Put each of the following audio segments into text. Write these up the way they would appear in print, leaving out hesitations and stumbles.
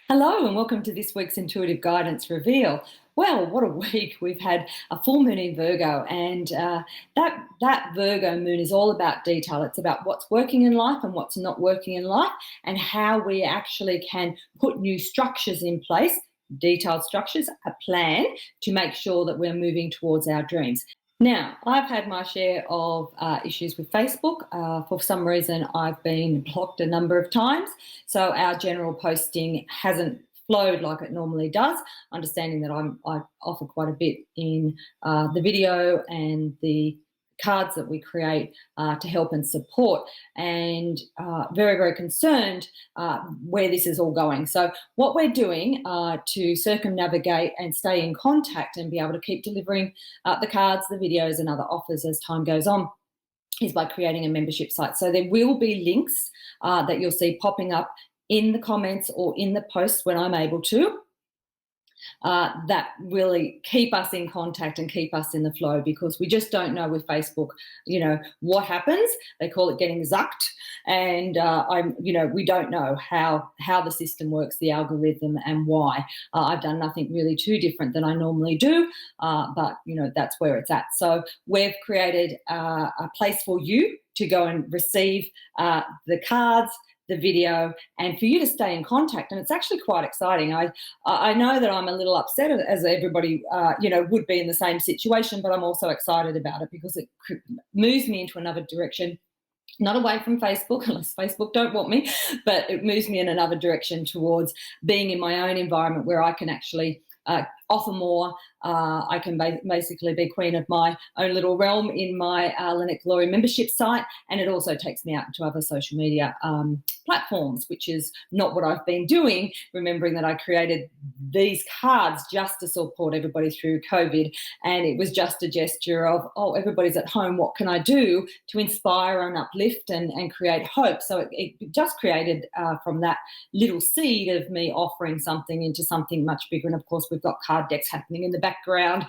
Hello and welcome to this week's Intuitive Guidance Reveal. Well, what a week. We've had a full moon in Virgo, and that Virgo moon is all about detail. It's about what's working in life and what's not working in life, and how we actually can put new structures in place, detailed structures, a plan to make sure that we're moving towards our dreams. Now, I've had my share of issues with Facebook. For some reason, I've been blocked a number of times, so our general posting hasn't flowed like it normally does, understanding that I offer quite a bit in the video and the cards that we create to help and support, and very, very concerned where this is all going. So what we're doing to circumnavigate and stay in contact and be able to keep delivering the cards, the videos and other offers as time goes on is by creating a membership site. So there will be links that you'll see popping up in the comments or in the posts when I'm able to, that really keep us in contact and keep us in the flow, because we just don't know with Facebook, what happens. They call it getting zucked, and we don't know how the system works, the algorithm, and why. I've done nothing really too different than I normally do, but that's where it's at. So we've created a place for you to go and receive the cards, the video, and for you to stay in contact. And it's actually quite exciting. I know that I'm a little upset, as everybody would be in the same situation, but I'm also excited about it because it moves me into another direction, not away from Facebook, unless Facebook don't want me, but it moves me in another direction towards being in my own environment where I can actually offer more. I can basically be queen of my own little realm in my Lynnette Glory membership site, and it also takes me out into other social media platforms, which is not what I've been doing, remembering that I created these cards just to support everybody through COVID, and it was just a gesture of, everybody's at home, what can I do to inspire and uplift and create hope? So it just created from that little seed of me offering something into something much bigger. And of course, we've got card decks happening in the background.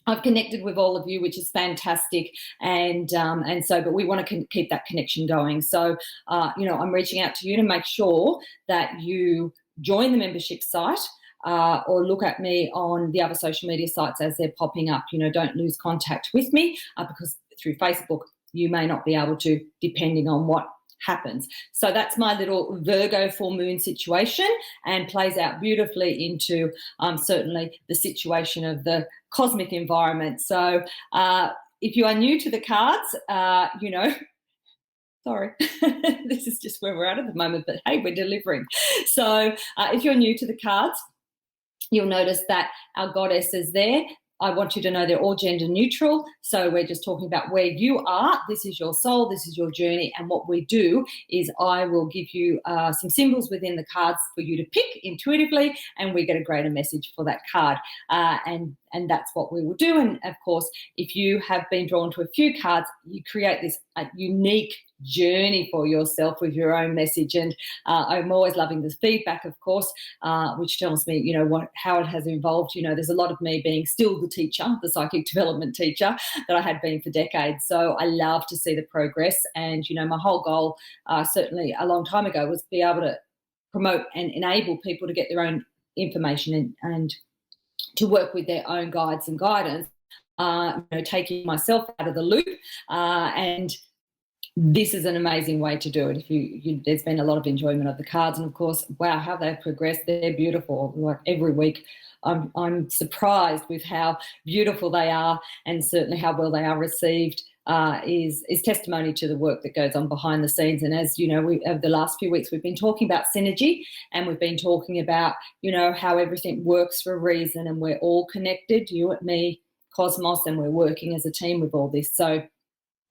I've connected with all of you, which is fantastic, and so, but we want to keep that connection going. So, I'm reaching out to you to make sure that you join the membership site, or look at me on the other social media sites as they're popping up. Don't lose contact with me because through Facebook you may not be able to, depending on what happens. So that's my little Virgo full moon situation, and plays out beautifully into certainly the situation of the cosmic environment. So if you are new to the cards, sorry, this is just where we're at the moment, but hey, we're delivering. So if you're new to the cards, you'll notice that our goddess is there. I want you to know they're all gender neutral. So we're just talking about where you are. This is your soul. This is your journey. And what we do is I will give you some symbols within the cards for you to pick intuitively, and we get a greater message for that card. And that's what we will do. And of course, if you have been drawn to a few cards, you create this unique journey for yourself with your own message. And I'm always loving the feedback, of course, which tells me, how it has evolved. There's a lot of me being still the teacher, the psychic development teacher that I had been for decades. So I love to see the progress. And, my whole goal, certainly a long time ago, was be able to promote and enable people to get their own information and to work with their own guides and guidance, taking myself out of the loop, and this is an amazing way to do it. If there's been a lot of enjoyment of the cards, and of course, wow, how they've progressed. They're beautiful. Like every week, I'm surprised with how beautiful they are, and certainly how well they are received. Is testimony to the work that goes on behind the scenes. And as you know, over the last few weeks, we've been talking about synergy, and we've been talking about, how everything works for a reason, and we're all connected, you and me, cosmos, and we're working as a team with all this. So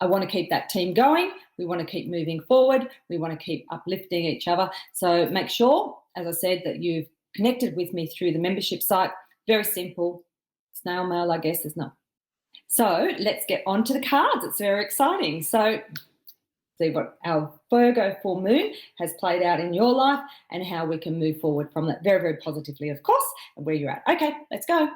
I want to keep that team going. We want to keep moving forward. We want to keep uplifting each other. So make sure, as I said, that you've connected with me through the membership site. Very simple. Snail mail, I guess, is not. So let's get on to the cards. It's very exciting. So see what our Virgo full moon has played out in your life, and how we can move forward from that very, very positively, of course, and where you're at. Okay, let's go.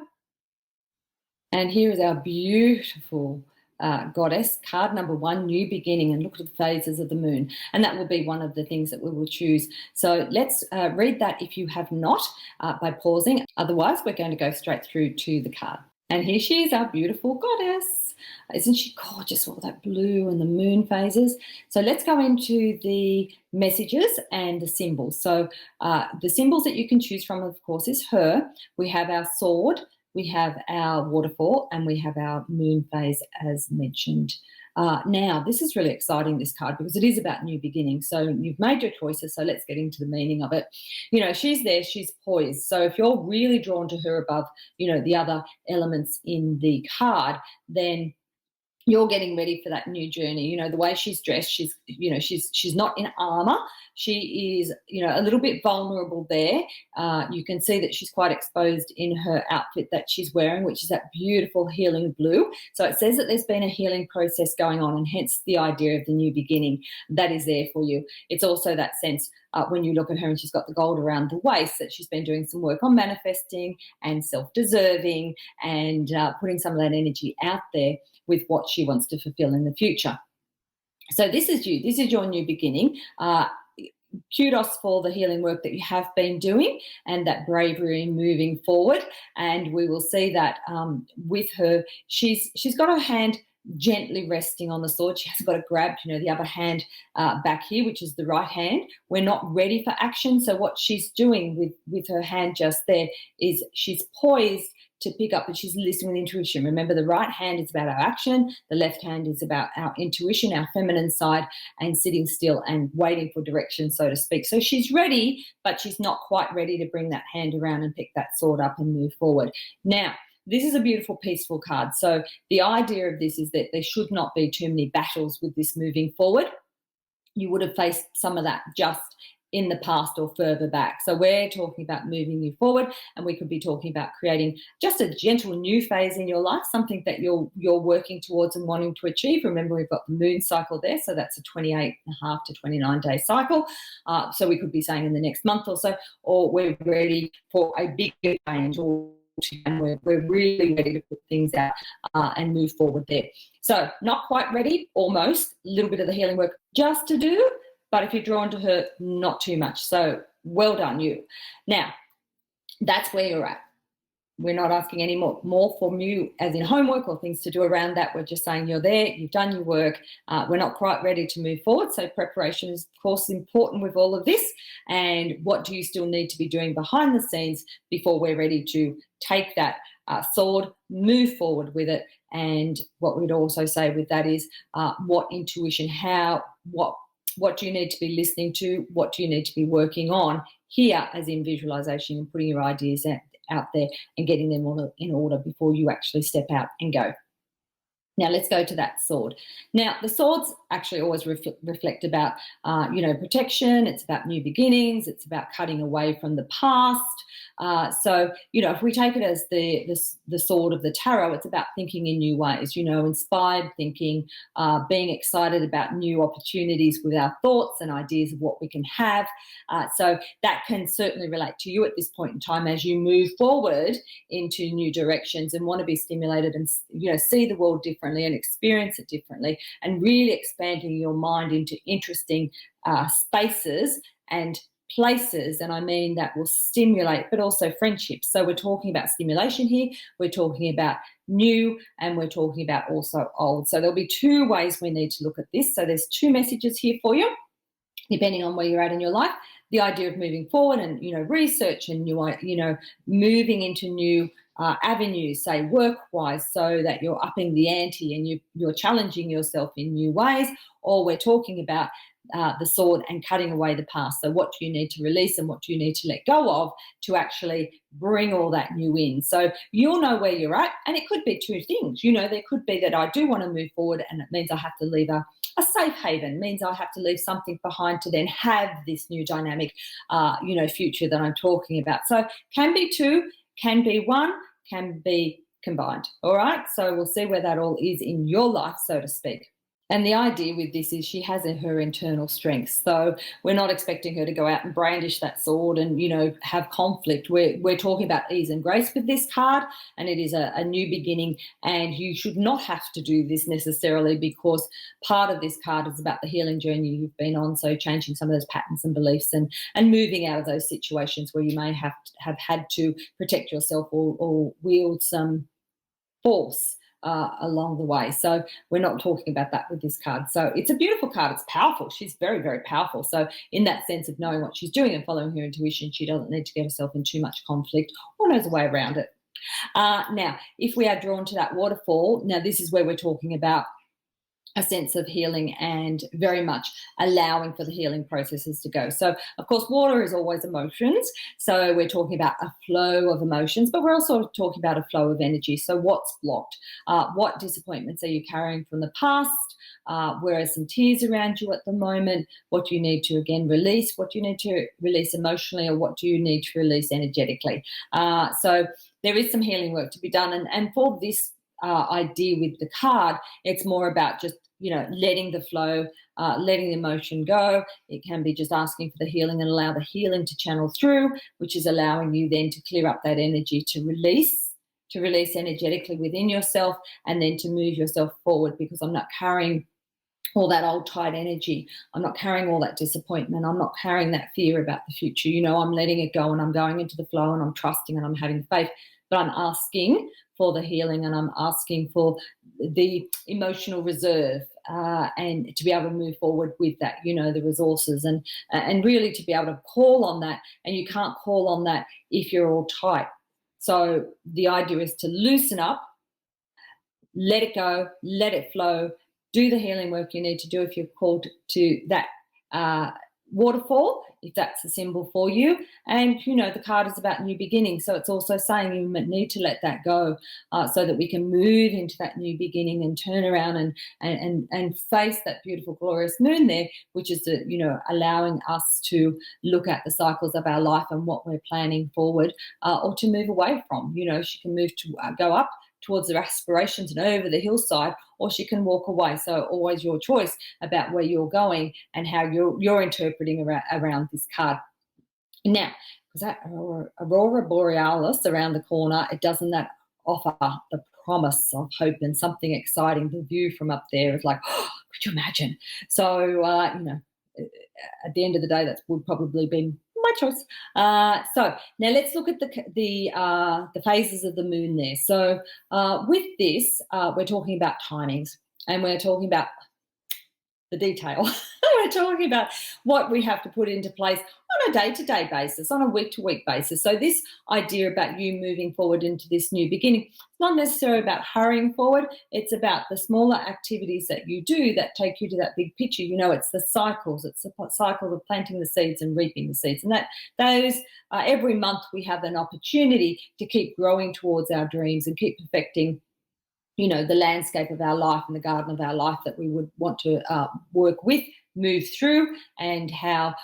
And here is our beautiful Goddess, card number 1, new beginning, and look at the phases of the moon. And that will be one of the things that we will choose. So let's read that if you have not by pausing. Otherwise, we're going to go straight through to the card. And here she is, our beautiful goddess. Isn't she gorgeous, all that blue and the moon phases? So let's go into the messages and the symbols. So the symbols that you can choose from, of course, is her. We have our sword, we have our waterfall, and we have our moon phase as mentioned. Now, this is really exciting, this card, because it is about new beginnings. So you've made your choices, so let's get into the meaning of it. You know, she's there, she's poised. So if you're really drawn to her above, you know, the other elements in the card, then you're getting ready for that new journey. You know, the way she's dressed, she's not in armor. She is, you know, a little bit vulnerable there. You can see that she's quite exposed in her outfit that she's wearing, which is that beautiful healing blue. So it says that there's been a healing process going on, and hence the idea of the new beginning that is there for you. It's also that sense when you look at her and she's got the gold around the waist, that she's been doing some work on manifesting and self-deserving and putting some of that energy out there with what she wants to fulfill in the future. So this is you. This is your new beginning. Kudos for the healing work that you have been doing and that bravery in moving forward. And we will see that with her, she's got her hand gently resting on the sword. She hasn't got it grabbed, you know, the other hand back here, which is the right hand. We're not ready for action. So what she's doing with her hand just there is she's poised to pick up, but she's listening with intuition. Remember, the right hand is about our action, the left hand is about our intuition, our feminine side, and sitting still and waiting for direction, so to speak. So she's ready, but she's not quite ready to bring that hand around and pick that sword up and move forward. Now, this is a beautiful, peaceful card. So the idea of this is that there should not be too many battles with this moving forward. You would have faced some of that just in the past or further back. So we're talking about moving you forward, and we could be talking about creating just a gentle new phase in your life, something that you're working towards and wanting to achieve. Remember, we've got the moon cycle there, so that's a 28.5 to 29-day cycle. So we could be saying in the next month or so, or we're ready for a bigger change, and we're really ready to put things out and move forward there. So not quite ready, almost, a little bit of the healing work just to do, but if you're drawn to her, not too much. So well done, you. Now, that's where you're at. We're not asking any more from you as in homework or things to do around that. We're just saying you're there, you've done your work. We're not quite ready to move forward. So preparation is, of course, important with all of this. And what do you still need to be doing behind the scenes before we're ready to take that sword, move forward with it? And what we'd also say with that is what intuition, what do you need to be listening to? What do you need to be working on here, as in visualization and putting your ideas out there and getting them all in order before you actually step out and go. Now, let's go to that sword. Now, the swords actually always reflect about, protection. It's about new beginnings. It's about cutting away from the past. So, if we take it as the sword of the tarot, it's about thinking in new ways, inspired thinking, being excited about new opportunities with our thoughts and ideas of what we can have. So that can certainly relate to you at this point in time as you move forward into new directions and want to be stimulated and, see the world differently and experience it differently, and really expanding your mind into interesting spaces and places. And I mean that will stimulate, but also friendships. So we're talking about stimulation here, we're talking about new, and we're talking about also old. So there'll be two ways we need to look at this. So there's two messages here for you, depending on where you're at in your life. The idea of moving forward and, research and new, moving into new avenues, say work-wise, so that you're upping the ante and you're challenging yourself in new ways. Or we're talking about the sword and cutting away the past. So what do you need to release and what do you need to let go of to actually bring all that new in? So you'll know where you're at, and it could be two things. There could be that I do want to move forward, and it means I have to leave a safe haven, means I have to leave something behind to then have this new dynamic, future that I'm talking about. So can be two, can be one, can be combined. All right. So we'll see where that all is in your life, so to speak. And the idea with this is she has her internal strengths. So we're not expecting her to go out and brandish that sword and, have conflict. We're talking about ease and grace with this card, and it is a new beginning. And you should not have to do this necessarily, because part of this card is about the healing journey you've been on. So changing some of those patterns and beliefs, and moving out of those situations where you may have had to protect yourself or wield some force along the way. So we're not talking about that with this card. So it's a beautiful card. It's powerful. She's very, very powerful. So in that sense of knowing what she's doing and following her intuition, she doesn't need to get herself in too much conflict, or knows a way around it. Now, if we are drawn to that waterfall, now this is where we're talking about a sense of healing and very much allowing for the healing processes to go. So, of course, water is always emotions. So we're talking about a flow of emotions, but we're also talking about a flow of energy. So what's blocked? What disappointments are you carrying from the past? Where are some tears around you at the moment? What do you need to, again, release? What do you need to release emotionally, or what do you need to release energetically? So there is some healing work to be done. And for this idea with the card, it's more about just letting the flow, letting the emotion go. It can be just asking for the healing and allow the healing to channel through, which is allowing you then to clear up that energy to release energetically within yourself, and then to move yourself forward, because I'm not carrying all that old tight energy. I'm not carrying all that disappointment. I'm not carrying that fear about the future. I'm letting it go, and I'm going into the flow, and I'm trusting, and I'm having faith. But I'm asking for the healing, and I'm asking for the emotional reserve, and to be able to move forward with that, the resources, and really to be able to call on that. And you can't call on that if you're all tight. So the idea is to loosen up, let it go, let it flow, do the healing work you need to do if you're called to that waterfall, if that's a symbol for you. And the card is about new beginnings, so it's also saying you need to let that go, so that we can move into that new beginning and turn around and face that beautiful glorious moon there, which is allowing us to look at the cycles of our life and what we're planning forward, or to move away from. She can move to go up towards their aspirations and over the hillside, or she can walk away. So always your choice about where you're going and how you're interpreting around this card. Now, because that Aurora Borealis around the corner, it doesn't that offer the promise of hope and something exciting. The view from up there is like, oh, could you imagine? So, at the end of the day, that would probably be my choice. So now let's look at the phases of the moon there. So with this, we're talking about timings, and we're talking about the detail. We're talking about what we have to put into place on a day-to-day basis, on a week-to-week basis. So this idea about you moving forward into this new beginning, it's not necessarily about hurrying forward. It's about the smaller activities that you do that take you to that big picture. It's the cycles. It's the cycle of planting the seeds and reaping the seeds. And that those every month we have an opportunity to keep growing towards our dreams and keep perfecting the landscape of our life and the garden of our life that we would want to work with, move through, and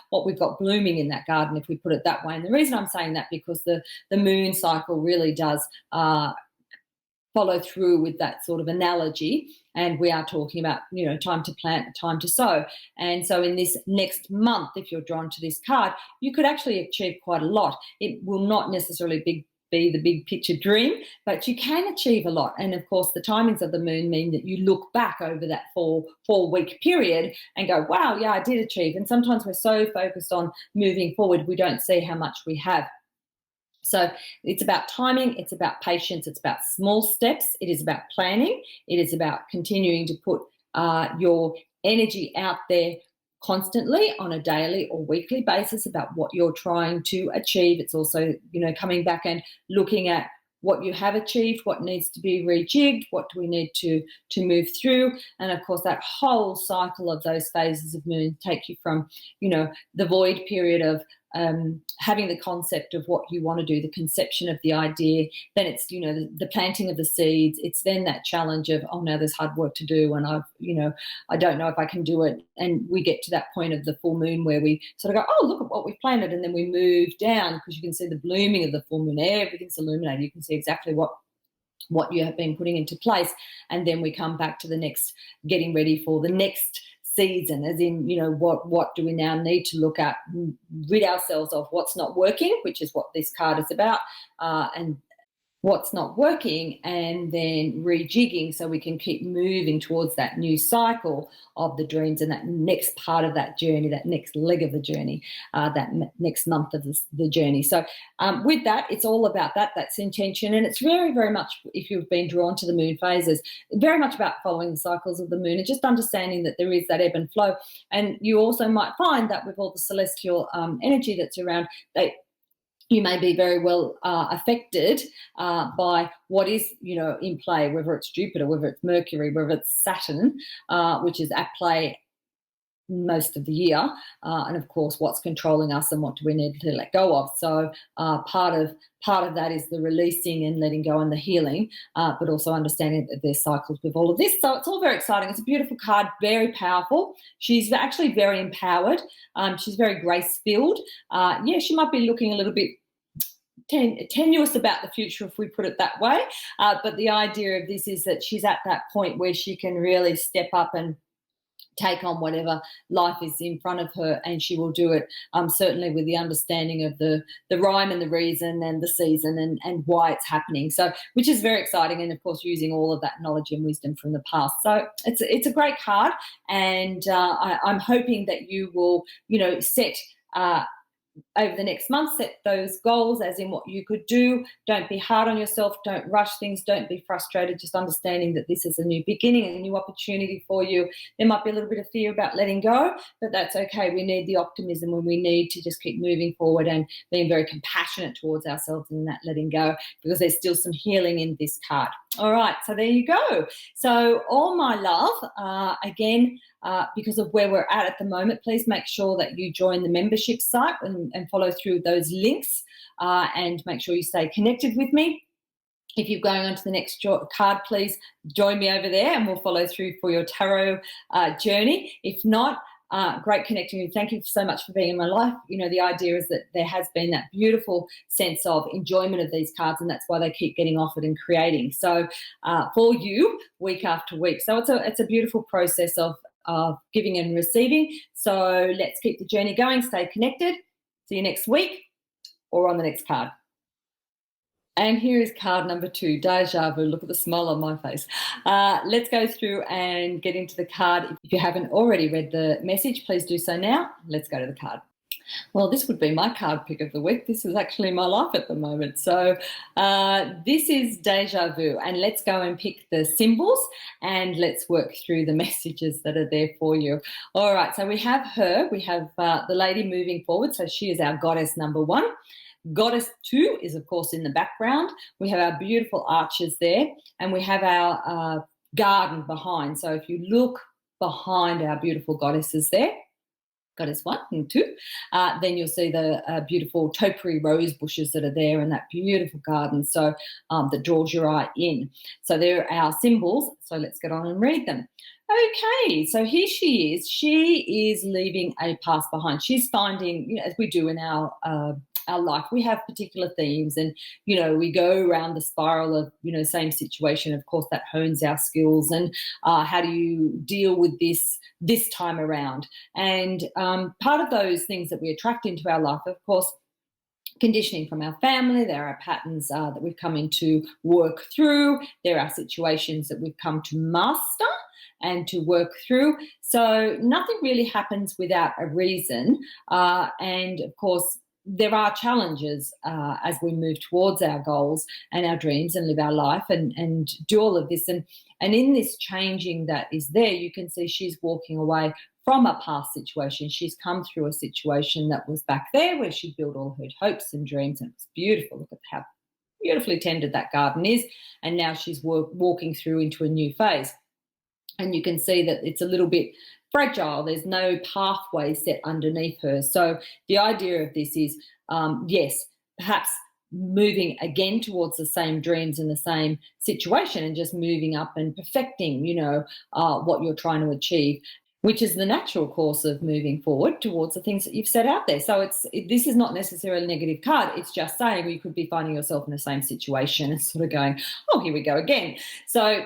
what we've got blooming in that garden, if we put it that way. And the reason I'm saying that, because the moon cycle really does follow through with that sort of analogy, and we are talking about time to plant, time to sow. And so in this next month, if you're drawn to this card, you could actually achieve quite a lot. It will not necessarily be the big picture dream, but you can achieve a lot. And of course, the timings of the moon mean that you look back over that four-week period and go, wow, yeah, I did achieve. And sometimes we're so focused on moving forward, we don't see how much we have. So it's about timing, it's about patience, it's about small steps, it is about planning, it is about continuing to put your energy out there constantly on a daily or weekly basis about what you're trying to achieve. It's also, coming back and looking at what you have achieved, what needs to be rejigged, what do we need to move through. And of course, that whole cycle of those phases of moon take you from, the void period of having the concept of what you want to do, the conception of the idea, then it's, the planting of the seeds. It's then that challenge of, oh no, there's hard work to do, and I don't know if I can do it. And we get to that point of the full moon where we sort of go, oh, look at what we've planted. And then we move down, because you can see the blooming of the full moon. Everything's illuminated. You can see exactly what what you have been putting into place. And then we come back to the next, getting ready for the next season, as in, what do we now need to look at, rid ourselves of what's not working, which is what this card is about, and what's not working, and then rejigging so we can keep moving towards that new cycle of the dreams and that next part of that journey, that next leg of the journey, that next month of the journey. So with that, it's all about that's intention, and it's very, very much, if you've been drawn to the moon phases, very much about following the cycles of the moon and just understanding that there is that ebb and flow. And you also might find that with all the celestial energy that's around, you may be very well affected by what is, in play, whether it's Jupiter, whether it's Mercury, whether it's Saturn, which is at play most of the year, and of course what's controlling us and what do we need to let go of. So part of that is the releasing and letting go and the healing, but also understanding that there's cycles with all of this. So it's all very exciting. It's a beautiful card, very powerful. She's actually very empowered. She's very grace-filled. She might be looking a little bit tenuous about the future, if we put it that way, but the idea of this is that she's at that point where she can really step up and take on whatever life is in front of her, and she will do it certainly with the understanding of the rhyme and the reason and the season and why it's happening. So, which is very exciting, and of course using all of that knowledge and wisdom from the past. So it's a great card, and I'm hoping that you will set over the next month, set those goals, as in what you could do. Don't be hard on yourself. Don't rush things. Don't be frustrated. Just understanding that this is a new beginning, a new opportunity for you. There might be a little bit of fear about letting go, but that's okay. We need the optimism, and we need to just keep moving forward and being very compassionate towards ourselves in that letting go, because there's still some healing in this card. All right, so there you go. So all my love, again, because of where we're at the moment, please make sure that you join the membership site and follow through those links, and make sure you stay connected with me. If you're going on to the next card, please join me over there and we'll follow through for your tarot journey. If not, great connecting with you. Thank you so much for being in my life. The idea is that there has been that beautiful sense of enjoyment of these cards, and that's why they keep getting offered and creating. So for you, week after week. So it's a beautiful process of giving and receiving. So let's keep the journey going. Stay connected. See you next week or on the next card. And here is card number 2, Deja Vu. Look at the smile on my face. Let's go through and get into the card. If you haven't already read the message, please do so now. Let's go to the card. Well, this would be my card pick of the week. This is actually my life at the moment. So this is Deja Vu. And let's go and pick the symbols and let's work through the messages that are there for you. All right, so we have her. We have the lady moving forward. So she is our goddess number 1. Goddess 2 is, of course, in the background. We have our beautiful arches there, and we have our garden behind. So if you look behind our beautiful goddesses there, Goddess 1 and 2, then you'll see the beautiful topiary rose bushes that are there and that beautiful garden, so that draws your eye in. So they're our symbols. So let's get on and read them. Okay, so here she is. She is leaving a past behind. She's finding, as we do in our life, we have particular themes, and we go around the spiral of same situation. Of course, that hones our skills, and how do you deal with this time around? And part of those things that we attract into our life, of course, conditioning from our family. There are patterns that we've come into work through. There are situations that we've come to master and to work through. So nothing really happens without a reason. And of course, there are challenges as we move towards our goals and our dreams and live our life and do all of this. And in this changing that is there, you can see she's walking away from a past situation. She's come through a situation that was back there where she built all her hopes and dreams, and it's beautiful. Look at how beautifully tended that garden is. And now she's walking through into a new phase. And you can see that it's a little bit fragile. There's no pathway set underneath her. So the idea of this is, yes, perhaps moving again towards the same dreams and the same situation and just moving up and perfecting, what you're trying to achieve. which is the natural course of moving forward towards the things that you've set out there. So this is not necessarily a negative card. It's just saying you could be finding yourself in the same situation and sort of going, oh, here we go again. So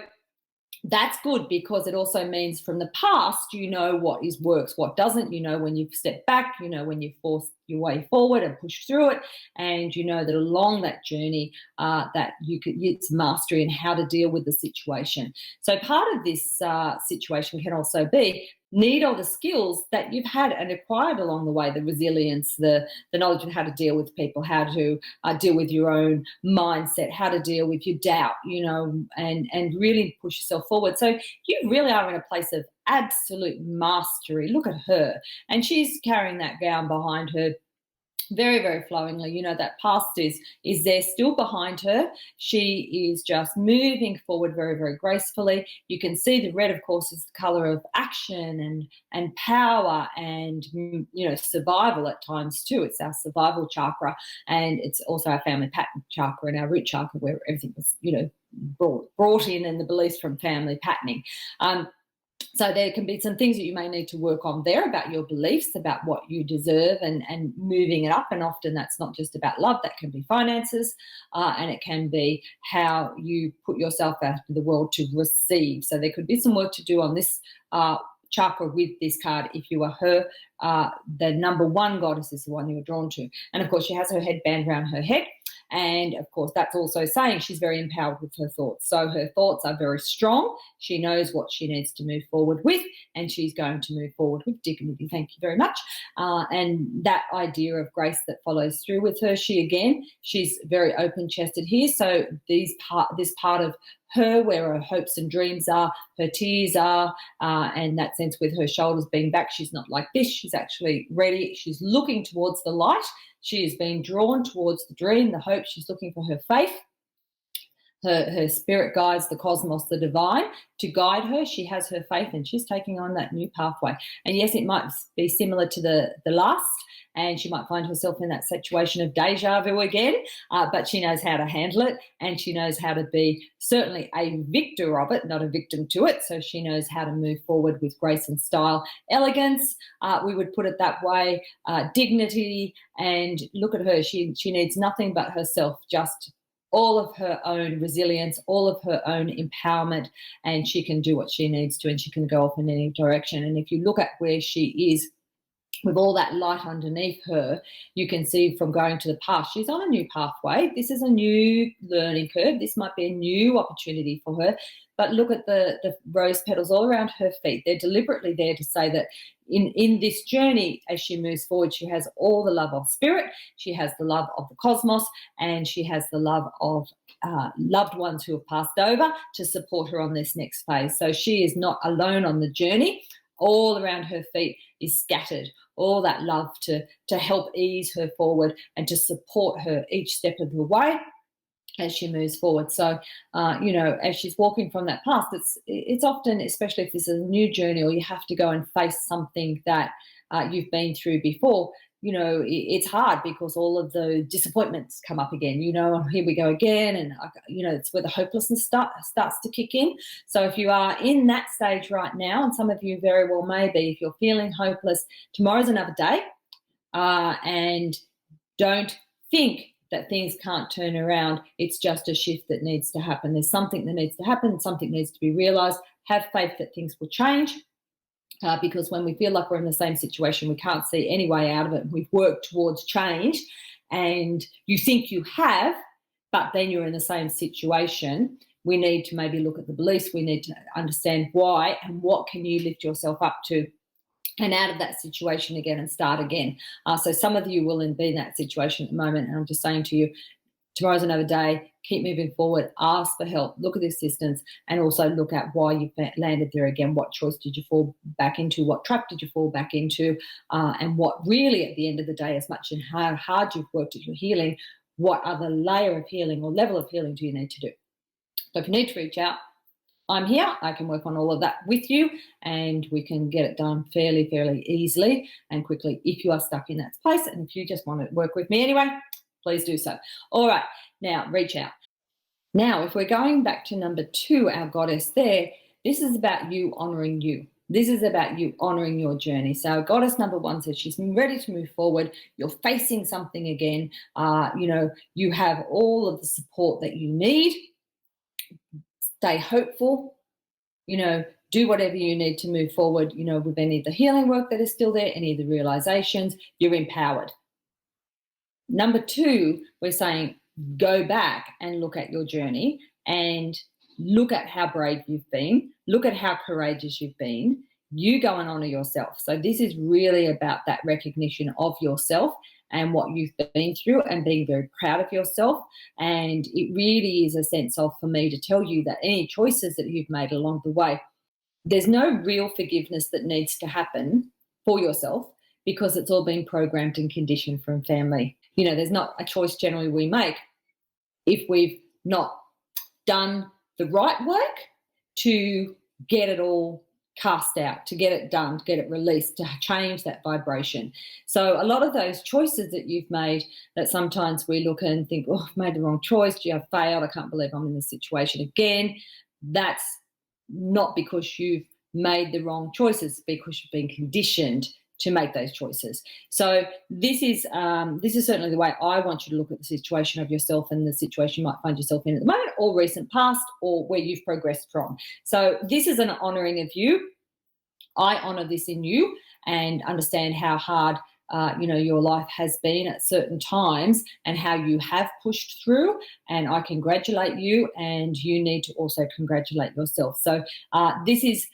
that's good, because it also means from the past, you know what works, what doesn't. You know when you've stepped back, you know when you've forced your way forward and pushed through it, and you know that along that journey that it's mastery and how to deal with the situation. So part of this situation can also be need all the skills that you've had and acquired along the way, the resilience, the knowledge of how to deal with people, how to deal with your own mindset, how to deal with your doubt, you know, and really push yourself forward. So you really are in a place of absolute mastery. Look at her. And she's carrying that gown behind her very, very flowingly. You know, that past is there still behind her. She is just moving forward very, very gracefully. You can see the red, of course, is the color of action and power and, you know, survival at times too. It's our survival chakra, and it's also our family pattern chakra and our root chakra, where everything was, you know, brought in, and the beliefs from family patterning. So there can be some things that you may need to work on there about your beliefs, about what you deserve, and moving it up. And often that's not just about love, that can be finances, and it can be how you put yourself out to the world to receive. So there could be some work to do on this chakra with this card if you are her. The number one goddess is the one you're drawn to. And of course, she has her headband around her head. And of course, that's also saying she's very empowered with her thoughts. So her thoughts are very strong. She knows what she needs to move forward with, and she's going to move forward with dignity. Thank you very much. And that idea of grace that follows through with her. She's very open-chested here. So this part of her, where her hopes and dreams are, her tears are, and that sense with her shoulders being back, she's not like this. She's actually ready. She's looking towards the light. She is being drawn towards the dream, the hope. She's looking for her faith. Her spirit guides, the cosmos, the divine, to guide her. She has her faith, and she's taking on that new pathway. And yes, it might be similar to the last, and she might find herself in that situation of deja vu again, but she knows how to handle it, and she knows how to be certainly a victor of it, not a victim to it. So she knows how to move forward with grace and style, elegance, we would put it that way, dignity. And look at her. She needs nothing but herself, just all of her own resilience, all of her own empowerment, and she can do what she needs to, and she can go off in any direction. And if you look at where she is with all that light underneath her, you can see from going to the past, she's on a new pathway. This is a new learning curve. This might be a new opportunity for her. But look at the rose petals all around her feet. They're deliberately there to say that in this journey, as she moves forward, she has all the love of spirit, she has the love of the cosmos, and she has the love of loved ones who have passed over to support her on this next phase. So she is not alone on the journey. All around her feet is scattered, all that love to help ease her forward and to support her each step of the way as she moves forward. So, you know, as she's walking from that past, it's often, especially if this is a new journey or you have to go and face something that you've been through before, you know, it's hard because all of the disappointments come up again, you know, and here we go again. And, you know, it's where the hopelessness starts to kick in. So if you are in that stage right now, and some of you very well may be, if you're feeling hopeless, tomorrow's another day. And don't think that things can't turn around. It's just a shift that needs to happen. There's something that needs to happen. Something needs to be realized. Have faith that things will change. Because when we feel like we're in the same situation, we can't see any way out of it. We've worked towards change, and you think you have, but then you're in the same situation. We need to maybe look at the beliefs. We need to understand why and what can you lift yourself up to and out of that situation again and start again. So some of you will be in that situation at the moment, and I'm just saying to you, tomorrow's another day. Keep moving forward. Ask for help. Look at the assistance, and also look at why you've landed there again. What choice did you fall back into? What trap did you fall back into? And what really, at the end of the day, as much as how hard you've worked at your healing, what other layer of healing or level of healing do you need to do? So if you need to reach out, I'm here. I can work on all of that with you, and we can get it done fairly easily and quickly if you are stuck in that place. And if you just want to work with me anyway, please do so. All right, now reach out. Now, if we're going back to number 2, our goddess there, this is about you honoring you. This is about you honoring your journey. So goddess number 1 says she's ready to move forward. You're facing something again. You have all of the support that you need. Stay hopeful. Do whatever you need to move forward, with any of the healing work that is still there, any of the realizations. You're empowered. Number 2, we're saying go back and look at your journey and look at how brave you've been. Look at how courageous you've been. You go and honor yourself. So this is really about that recognition of yourself and what you've been through and being very proud of yourself. And it really is a sense of, for me, to tell you that any choices that you've made along the way, there's no real forgiveness that needs to happen for yourself because it's all been programmed and conditioned from family. There's not a choice generally we make if we've not done the right work to get it all cast out, to get it done, to get it released, to change that vibration. So a lot of those choices that you've made, that sometimes we look and think, oh, I've made the wrong choice, gee, I've failed, I can't believe I'm in this situation again. That's not because you've made the wrong choices, because you've been conditioned to make those choices. So this is certainly the way I want you to look at the situation of yourself and the situation you might find yourself in at the moment, or recent past, or where you've progressed from. So this is an honouring of you. I honour this in you and understand how hard your life has been at certain times and how you have pushed through, and I congratulate you, and you need to also congratulate yourself. So this is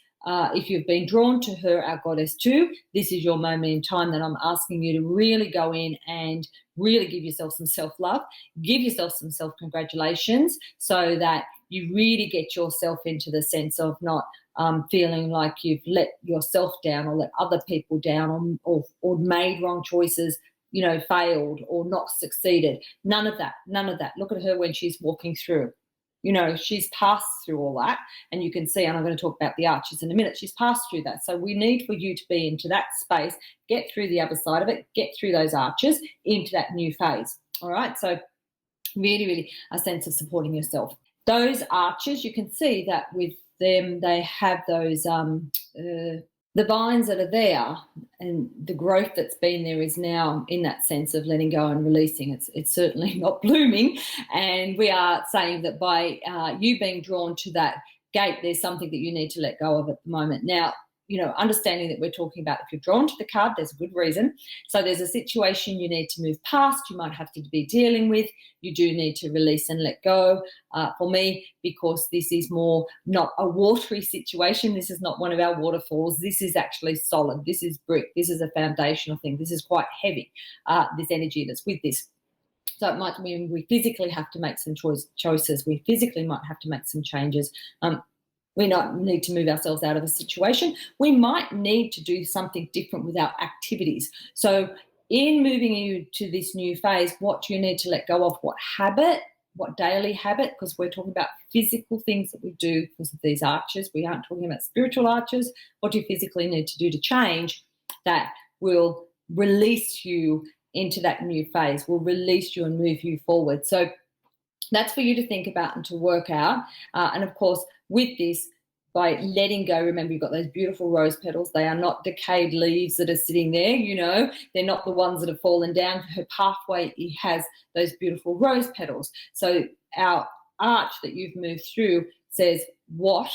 if you've been drawn to her, our goddess 2, this is your moment in time that I'm asking you to really go in and really give yourself some self-love, give yourself some self-congratulations, so that you really get yourself into the sense of not feeling like you've let yourself down or let other people down or made wrong choices, failed or not succeeded. None of that. Look at her when she's walking through. She's passed through all that, and you can see, and I'm going to talk about the arches in a minute, she's passed through that. So we need for you to be into that space, get through the other side of it, get through those arches into that new phase. All right, so really, really a sense of supporting yourself. Those arches, you can see that with them, they have those the vines that are there, and the growth that's been there is now in that sense of letting go and releasing. It's certainly not blooming, and we are saying that by you being drawn to that gate, there's something that you need to let go of at the moment. Now, understanding that we're talking about, if you're drawn to the card, there's a good reason. So there's a situation you need to move past, you might have to be dealing with, you do need to release and let go. For me, because this is more not a watery situation, this is not one of our waterfalls, this is actually solid, this is brick, this is a foundational thing, this is quite heavy, this energy that's with this. So it might mean we physically have to make some choices, we physically might have to make some changes. We might need to move ourselves out of a situation. We might need to do something different with our activities. So in moving you to this new phase, what do you need to let go of? What habit? What daily habit? Because we're talking about physical things that we do because of these arches. We aren't talking about spiritual arches. What do you physically need to do to change that will release you into that new phase, will release you and move you forward? So that's for you to think about and to work out. And of course, with this, by letting go, remember you've got those beautiful rose petals. They are not decayed leaves that are sitting there, they're not the ones that have fallen down. Her pathway, it has those beautiful rose petals. So our arch that you've moved through says, what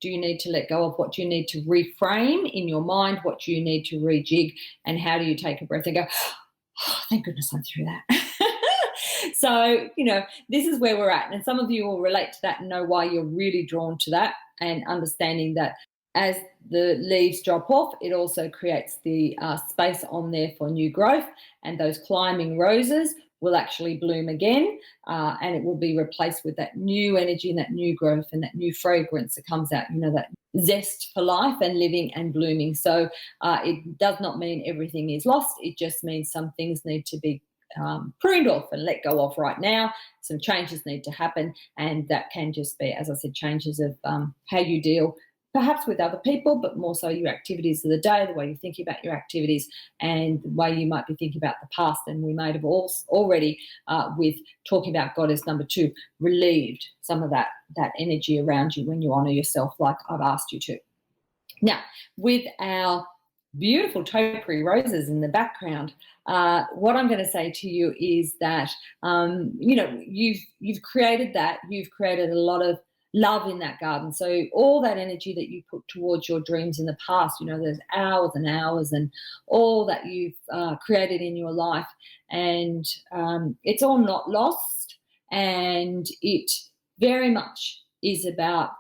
do you need to let go of? What do you need to reframe in your mind? What do you need to rejig? And how do you take a breath and go, oh, thank goodness I'm through that. So, this is where we're at. And some of you will relate to that and know why you're really drawn to that, and understanding that as the leaves drop off, it also creates the space on there for new growth, and those climbing roses will actually bloom again, and it will be replaced with that new energy and that new growth and that new fragrance that comes out, that zest for life and living and blooming. So it does not mean everything is lost. It just means some things need to be pruned off and let go of right now. Some changes need to happen, and that can just be, as I said, changes of how you deal perhaps with other people, but more so your activities of the day, the way you're thinking about your activities, and the way you might be thinking about the past. And we might have already with talking about goddess number 2, relieved some of that energy around you when you honour yourself like I've asked you to. Now, with our beautiful topiary roses in the background, what I'm going to say to you is that you've created that. You've created a lot of love in that garden. So all that energy that you put towards your dreams in the past, there's hours and hours and all that you've created in your life, and it's all not lost. And it very much is about,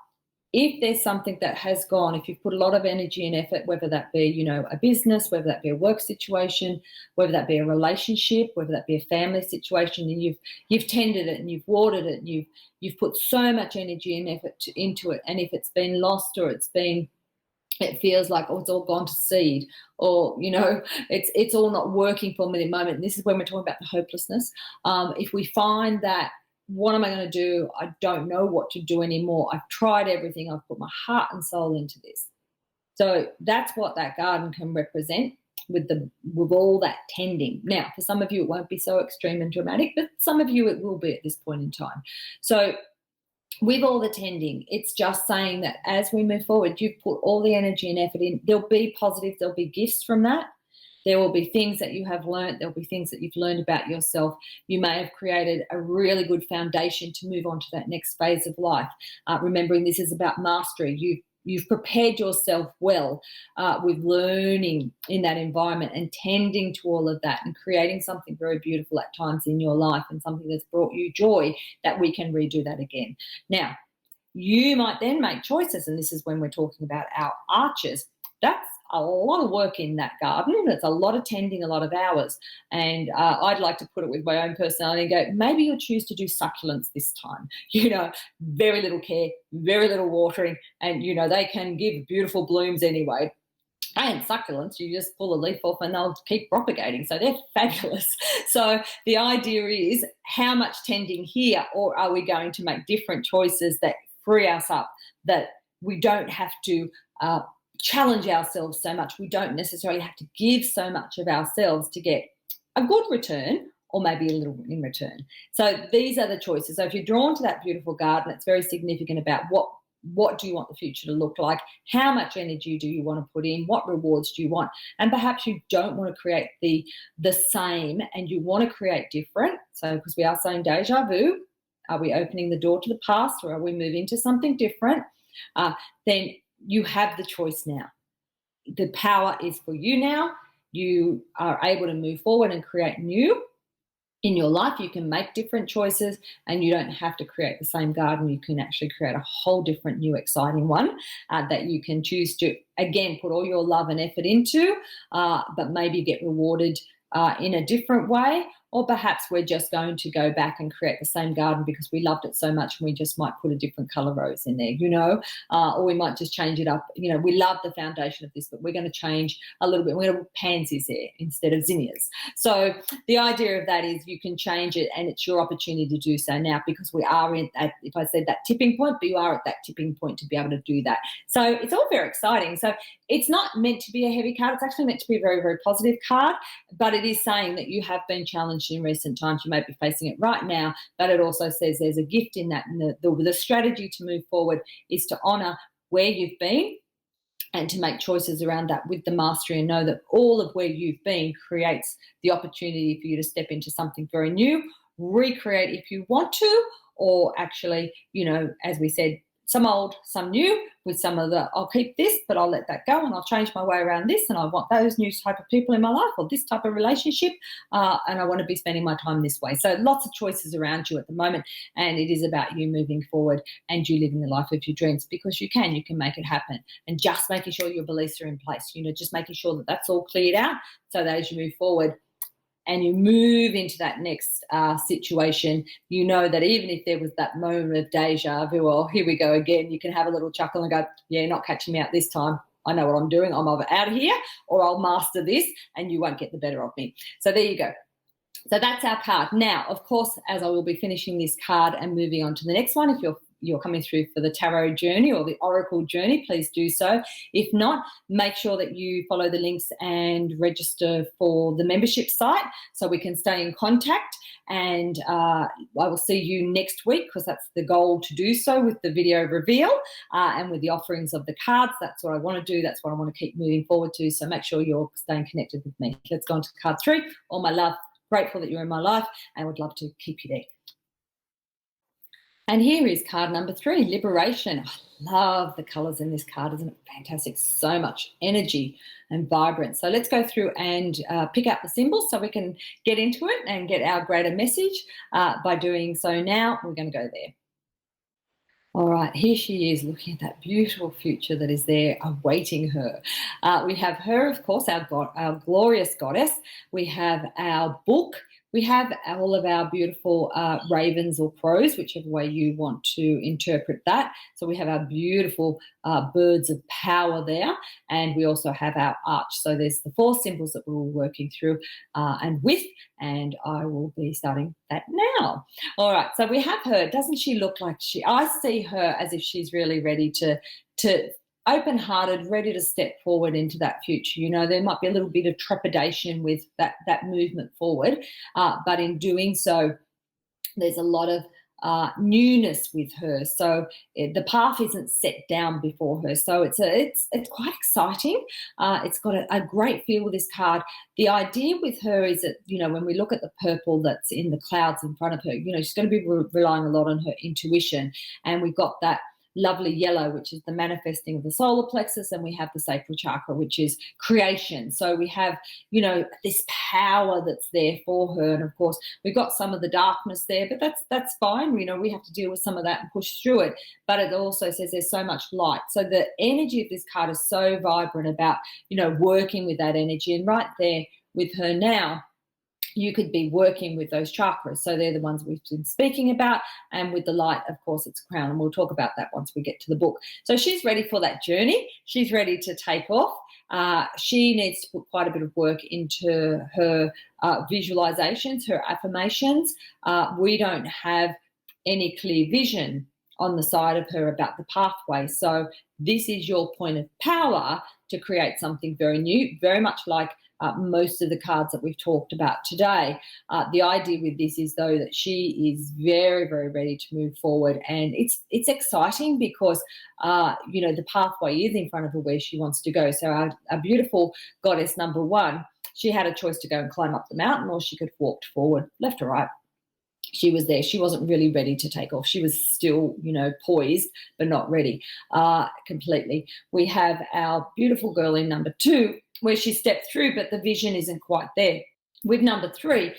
if there's something that has gone, if you've put a lot of energy and effort, whether that be, a business, whether that be a work situation, whether that be a relationship, whether that be a family situation, and you've tended it and you've watered it and you've put so much energy and effort into it, and if it's been lost, or it feels like, it's all gone to seed, or it's all not working for me at the moment. And this is when we're talking about the hopelessness. If we find that, what am I going to do? I don't know what to do anymore. I've tried everything. I've put my heart and soul into this. So that's what that garden can represent with all that tending. Now, for some of you, it won't be so extreme and dramatic, but some of you it will be at this point in time. So with all the tending, it's just saying that as we move forward, you've put all the energy and effort in. There'll be positives, there'll be gifts from that. There will be things that you have learned. There'll be things that you've learned about yourself. You may have created a really good foundation to move on to that next phase of life. Remembering this is about mastery. You've prepared yourself well with learning in that environment and tending to all of that and creating something very beautiful at times in your life, and something that's brought you joy, that we can redo that again. Now, you might then make choices, and this is when we're talking about our arches. That's a lot of work in that garden. It's a lot of tending, a lot of hours. And I'd like to put it with my own personality and go, maybe you'll choose to do succulents this time. Very little care, very little watering, and, they can give beautiful blooms anyway. And succulents, you just pull a leaf off and they'll keep propagating. So they're fabulous. So the idea is, how much tending here, or are we going to make different choices that free us up, that we don't have to challenge ourselves so much. We don't necessarily have to give so much of ourselves to get a good return, or maybe a little in return. So these are the choices. So if you're drawn to that beautiful garden, it's very significant about what do you want the future to look like? How much energy do you want to put in? What rewards do you want? And perhaps you don't want to create the same, and you want to create different. So because we are saying deja vu, are we opening the door to the past, or are we moving to something different? Then you have the choice now. The power is for you now. You are able to move forward and create new in your life. You can make different choices, and you don't have to create the same garden. You can actually create a whole different, new, exciting one that you can choose to, again, put all your love and effort into, but maybe get rewarded in a different way. Or perhaps we're just going to go back and create the same garden because we loved it so much, and we just might put a different colour rose in there, or we might just change it up. We love the foundation of this, but we're going to change a little bit. We're going to put pansies there instead of zinnias. So the idea of that is you can change it, and it's your opportunity to do so now, because we are at, if I said that tipping point, but you are at that tipping point to be able to do that. So it's all very exciting. So it's not meant to be a heavy card. It's actually meant to be a very, very positive card, but it is saying that you have been challenged in recent times. You may be facing it right now, but it also says there's a gift in that, and the strategy to move forward is to honour where you've been and to make choices around that with the mastery, and know that all of where you've been creates the opportunity for you to step into something very new, recreate if you want to, or actually, as we said, some old, some new, with some of the, I'll keep this, but I'll let that go, and I'll change my way around this, and I want those new type of people in my life, or this type of relationship, and I want to be spending my time this way. So lots of choices around you at the moment, and it is about you moving forward and you living the life of your dreams, because you can make it happen, and just making sure your beliefs are in place, just making sure that that's all cleared out, so that as you move forward and you move into that next situation, that even if there was that moment of deja vu, or here we go again, you can have a little chuckle and go, yeah, not catching me out this time. I know what I'm doing. I'm either out of here, or I'll master this, and you won't get the better of me. So there you go. So that's our card. Now, of course, as I will be finishing this card and moving on to the next one, if you're you're coming through for the tarot journey or the oracle journey, please do so. If not, make sure that you follow the links and register for the membership site so we can stay in contact. And I will see you next week, because that's the goal, to do so with the video reveal and with the offerings of the cards. That's what I want to do. That's what I want to keep moving forward to. So make sure you're staying connected with me. Let's go on to card 3. All my love. Grateful that you're in my life and would love to keep you there. And here is card number 3, Liberation. I love the colours in this card. Isn't it fantastic? So much energy and vibrance. So let's go through and pick out the symbols so we can get into it and get our greater message. By doing so now, we're going to go there. All right, here she is, looking at that beautiful future that is there awaiting her. We have her, of course, our glorious goddess. We have our book. We have all of our beautiful ravens or crows, whichever way you want to interpret that. So we have our beautiful birds of power there, and we also have our arch. So there's the 4 symbols that we're all working through and with, and I will be starting that now. All right, so we have her. Doesn't she look like I see her as if she's really ready to open-hearted, ready to step forward into that future. You know, there might be a little bit of trepidation with that movement forward, but in doing so, there's a lot of newness with her. So the path isn't set down before her. So it's quite exciting. It's got a great feel with this card. The idea with her is that, you know, when we look at the purple that's in the clouds in front of her, you know, she's going to be relying a lot on her intuition. And we've got that lovely yellow, which is the manifesting of the solar plexus, and we have the sacral chakra, which is creation. So we have, you know, this power that's there for her. And of course, we've got some of the darkness there, but that's fine. You know, we have to deal with some of that and push through it. But it also says there's so much light. So the energy of this card is so vibrant about, you know, working with that energy. And right there with her now, you could be working with those chakras. So they're the ones we've been speaking about. And with the light, of course, it's a crown. And we'll talk about that once we get to the book. So she's ready for that journey. She's ready to take off. She needs to put quite a bit of work into her visualizations, her affirmations. We don't have any clear vision on the side of her about the pathway. So this is your point of power to create something very new, very much like most of the cards that we've talked about today. The idea with this is, though, that she is very, very ready to move forward, and it's exciting because you know, the pathway is in front of her where she wants to go. So our beautiful goddess number 1, she had a choice to go and climb up the mountain, or she could have walked forward, left or right. She was there. She wasn't really ready to take off. She was still, you know, poised, but not ready completely. We have our beautiful girl in number 2, where she stepped through, but the vision isn't quite there. With number 3,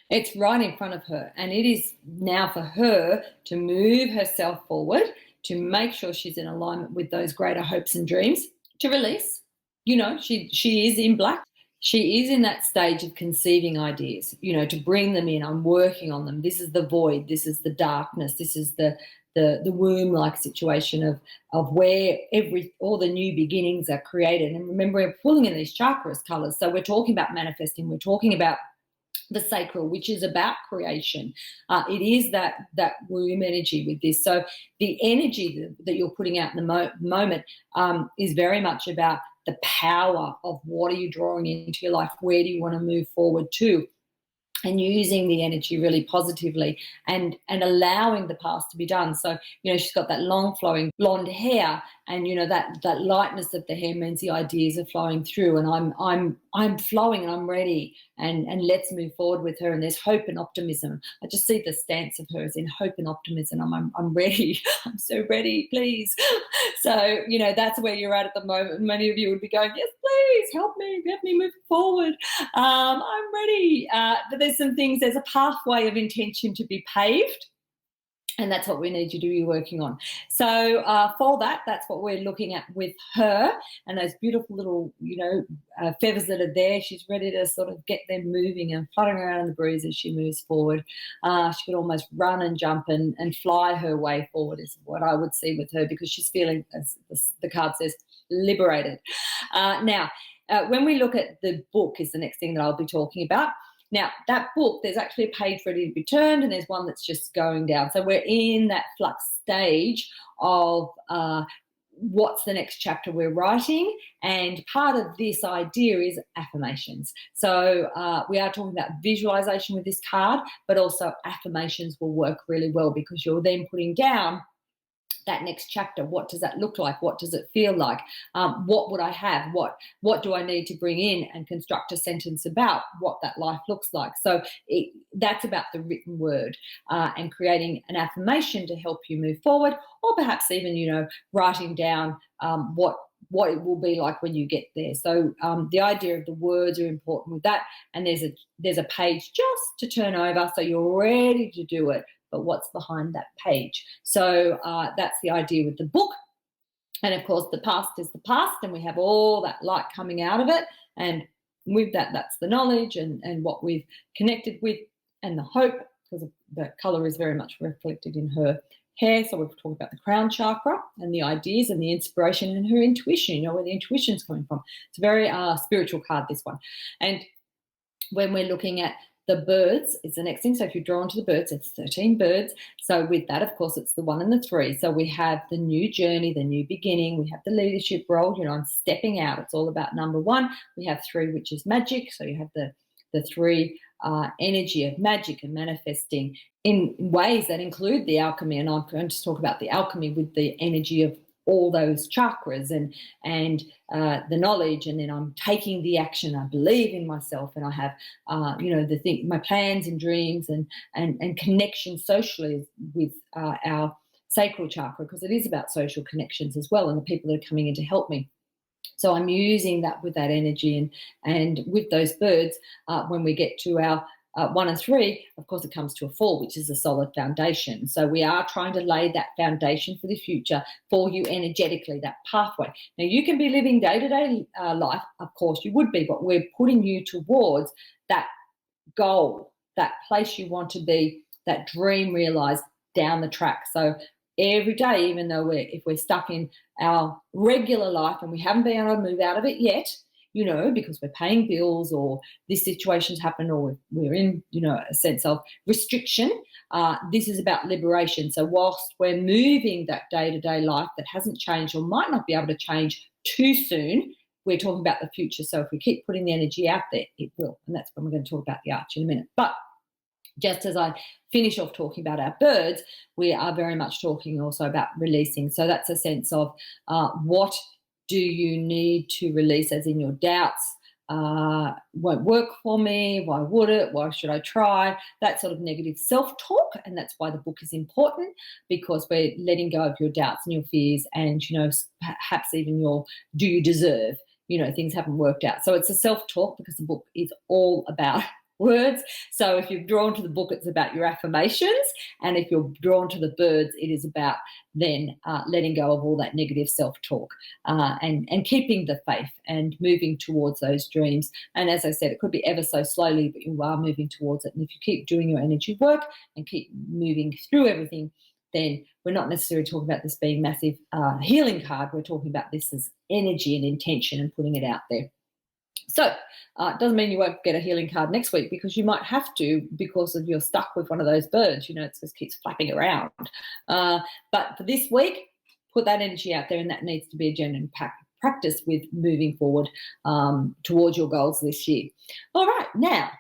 it's right in front of her, and it is now for her to move herself forward, to make sure she's in alignment with those greater hopes and dreams, to release. You know, she is in black. She is in that stage of conceiving ideas, you know, to bring them in. I'm working on them. This is the void. This is the darkness. This is the womb-like situation of where all the new beginnings are created. And remember, we're pulling in these chakras colors. So we're talking about manifesting. We're talking about the sacral, which is about creation. It is that womb energy with this. So the energy that you're putting out in the moment is very much about the power of what are you drawing into your life? Where do you want to move forward to? And using the energy really positively and allowing the past to be done. So, you know, she's got that long flowing blonde hair, and, you know, that lightness of the hair means the ideas are flowing through, and I'm flowing and I'm ready, and let's move forward with her. And there's hope and optimism. I just see the stance of her as in hope and optimism. I'm ready. I'm so ready, please. So, you know, that's where you're at the moment. Many of you would be going, yes, please help me move forward. I'm ready. But there's a pathway of intention to be paved. And that's what we need you to be working on. So for that's what we're looking at with her, and those beautiful little, you know, feathers that are there. She's ready to sort of get them moving and fluttering around in the breeze as she moves forward. She could almost run and jump and fly her way forward is what I would see with her, because she's feeling, as the card says, liberated. Now, when we look at the book is the next thing that I'll be talking about. Now, that book, there's actually a page ready to be turned, and there's one that's just going down. So we're in that flux stage of what's the next chapter we're writing, and part of this idea is affirmations. So we are talking about visualization with this card, but also affirmations will work really well, because you're then putting down that next chapter. What does that look like? What does it feel like? What would I have? What do I need to bring in and construct a sentence about what that life looks like? So that's about the written word, and creating an affirmation to help you move forward, or perhaps even, writing down what it will be like when you get there. So the idea of the words are important with that, and there's a page just to turn over, so you're ready to do it. But what's behind that page? So that's the idea with the book. And of course, the past is the past, and we have all that light coming out of it. And with that, that's the knowledge and what we've connected with, and the hope, because the colour is very much reflected in her hair. So we've talked about the crown chakra and the ideas and the inspiration and her intuition, where the intuition's coming from. It's a very spiritual card, this one. And when we're looking at the birds, it's the next thing. So if you're drawn to the birds, it's 13 birds. So with that, of course, it's the 1 and the 3. So we have the new journey, the new beginning. We have the leadership role. I'm stepping out. It's all about number 1. We have 3, which is magic. So you have the 3 energy of magic and manifesting in ways that include the alchemy. And I'm going to talk about the alchemy with the energy of all those chakras and the knowledge, and then I'm taking the action. I believe in myself, and I have my plans and dreams and connection socially with our sacral chakra, because it is about social connections as well, and the people that are coming in to help me. So I'm using that with that energy, and with those birds, when we get to our 1 and 3, of course, it comes to a 4, which is a solid foundation. So we are trying to lay that foundation for the future for you energetically, that pathway. Now, you can be living day-to-day life, of course you would be, but we're putting you towards that goal, that place you want to be, that dream realized down the track. So every day, even though if we're stuck in our regular life and we haven't been able to move out of it yet, because we're paying bills, or this situation's happened, or we're in, a sense of restriction. This is about liberation. So whilst we're moving that day-to-day life that hasn't changed or might not be able to change too soon, we're talking about the future. So if we keep putting the energy out there, it will. And that's when we're going to talk about the arch in a minute. But just as I finish off talking about our birds, we are very much talking also about releasing. So that's a sense of what do you need to release, as in your doubts won't work for me, why would it, why should I try, that sort of negative self-talk. And that's why the book is important, because we're letting go of your doubts and your fears, and perhaps even your do you deserve, things haven't worked out. So it's a self-talk, because the book is all about words. So if you're drawn to the book, it's about your affirmations, and if you're drawn to the birds, it is about then letting go of all that negative self-talk, and keeping the faith and moving towards those dreams. And as I said, it could be ever so slowly, but you are moving towards it. And if you keep doing your energy work and keep moving through everything, then we're not necessarily talking about this being massive healing card. We're talking about this as energy and intention and putting it out there. So it doesn't mean you won't get a healing card next week, because you might have to, because you're stuck with one of those birds. It just keeps flapping around. But for this week, put that energy out there, and that needs to be a genuine practice with moving forward towards your goals this year. All right, now,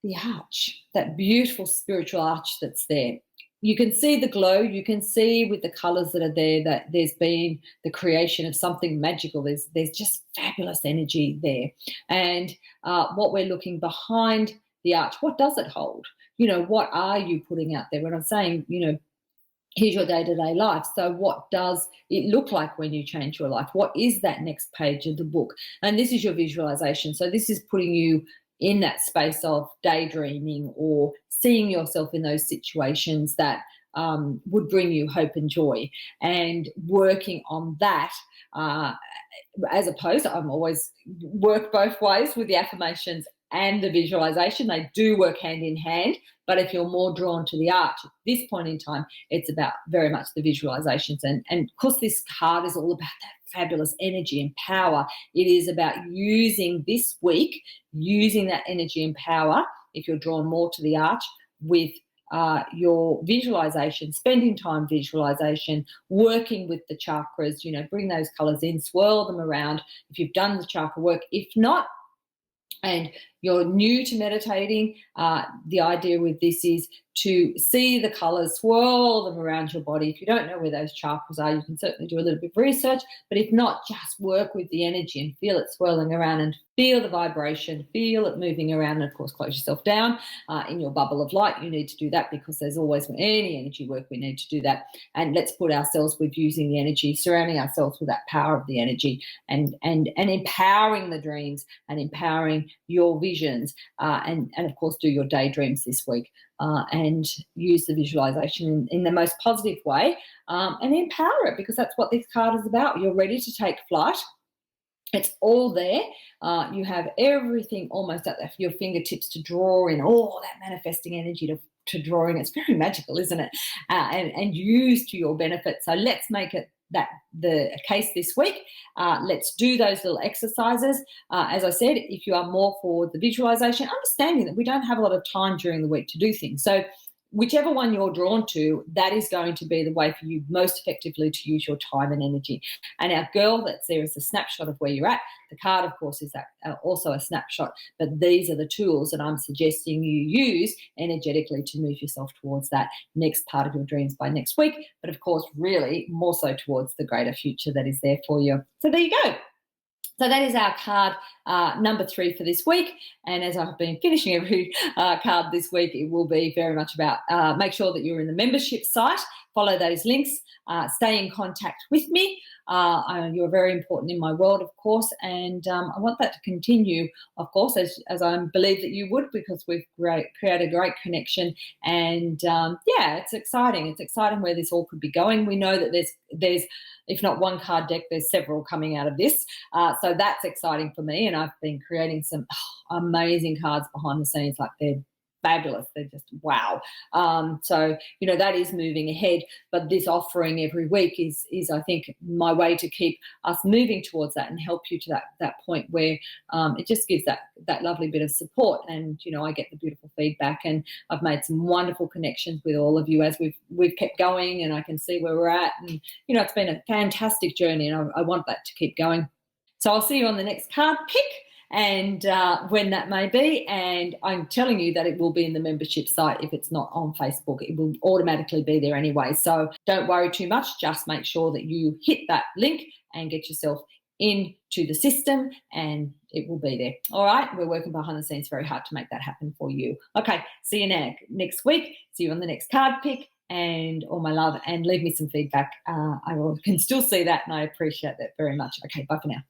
the arch, that beautiful spiritual arch that's there. You can see the glow. You can see with the colours that are there that there's been the creation of something magical. There's just fabulous energy there. And what we're looking behind the arch, what does it hold? What are you putting out there? When I'm saying, here's your day-to-day life. So what does it look like when you change your life? What is that next page of the book? And this is your visualization. So this is putting you in that space of daydreaming or seeing yourself in those situations that would bring you hope and joy, and working on that, as opposed to, I'm always work both ways with the affirmations and the visualization. They do work hand in hand, but if you're more drawn to the arch at this point in time, it's about very much the visualizations. And of course, this card is all about that fabulous energy and power. It is about using this week, using that energy and power if you're drawn more to the arch, with your visualization, spending time visualization, working with the chakras, bring those colors in, swirl them around if you've done the chakra work. If not, and you're new to meditating, the idea with this is to see the colors, swirl them around your body. If you don't know where those chakras are, you can certainly do a little bit of research, but if not, just work with the energy and feel it swirling around and feel the vibration, feel it moving around, and of course close yourself down in your bubble of light. You need to do that because there's always any energy work, we need to do that. And let's put ourselves with using the energy, surrounding ourselves with that power of the energy, and empowering the dreams and empowering your visions, and of course do your daydreams this week, and use the visualization in the most positive way, and empower it, because that's what this card is about. You're ready to take flight. It's all there. You have everything almost at your fingertips to draw in all that manifesting energy to draw in. It's very magical, isn't it? And use to your benefit. So let's make it that the case this week. Let's do those little exercises. As I said, if you are more for the visualization, understanding that we don't have a lot of time during the week to do things. So whichever one you're drawn to, that is going to be the way for you most effectively to use your time and energy. And our girl that's there is a snapshot of where you're at. The card, of course, is also a snapshot, but these are the tools that I'm suggesting you use energetically to move yourself towards that next part of your dreams by next week, but of course, really more so towards the greater future that is there for you. So there you go. So that is our card number 3 for this week. And as I've been finishing every card this week, it will be very much about make sure that you're in the membership site, follow those links, stay in contact with me. You're very important in my world, of course, and I want that to continue, of course, as I believe that you would, because we've created a great connection. And it's exciting. It's exciting where this all could be going. We know that there's if not one card deck, there's several coming out of this. So that's exciting for me. And I've been creating some amazing cards behind the scenes. Like, they're fabulous. They're just wow. So, that is moving ahead. But this offering every week is I think, my way to keep us moving towards that and help you to that point where it just gives that lovely bit of support. And, I get the beautiful feedback, and I've made some wonderful connections with all of you as we've kept going, and I can see where we're at. And, it's been a fantastic journey, and I want that to keep going. So I'll see you on the next card pick, and when that may be. And I'm telling you that it will be in the membership site. If it's not on Facebook, it will automatically be there anyway. So don't worry too much. Just make sure that you hit that link and get yourself into the system, and it will be there. All right, we're working behind the scenes very hard to make that happen for you. Okay, see you next week. See you on the next card pick, and all my love, and leave me some feedback. I can still see that, and I appreciate that very much. Okay, bye for now.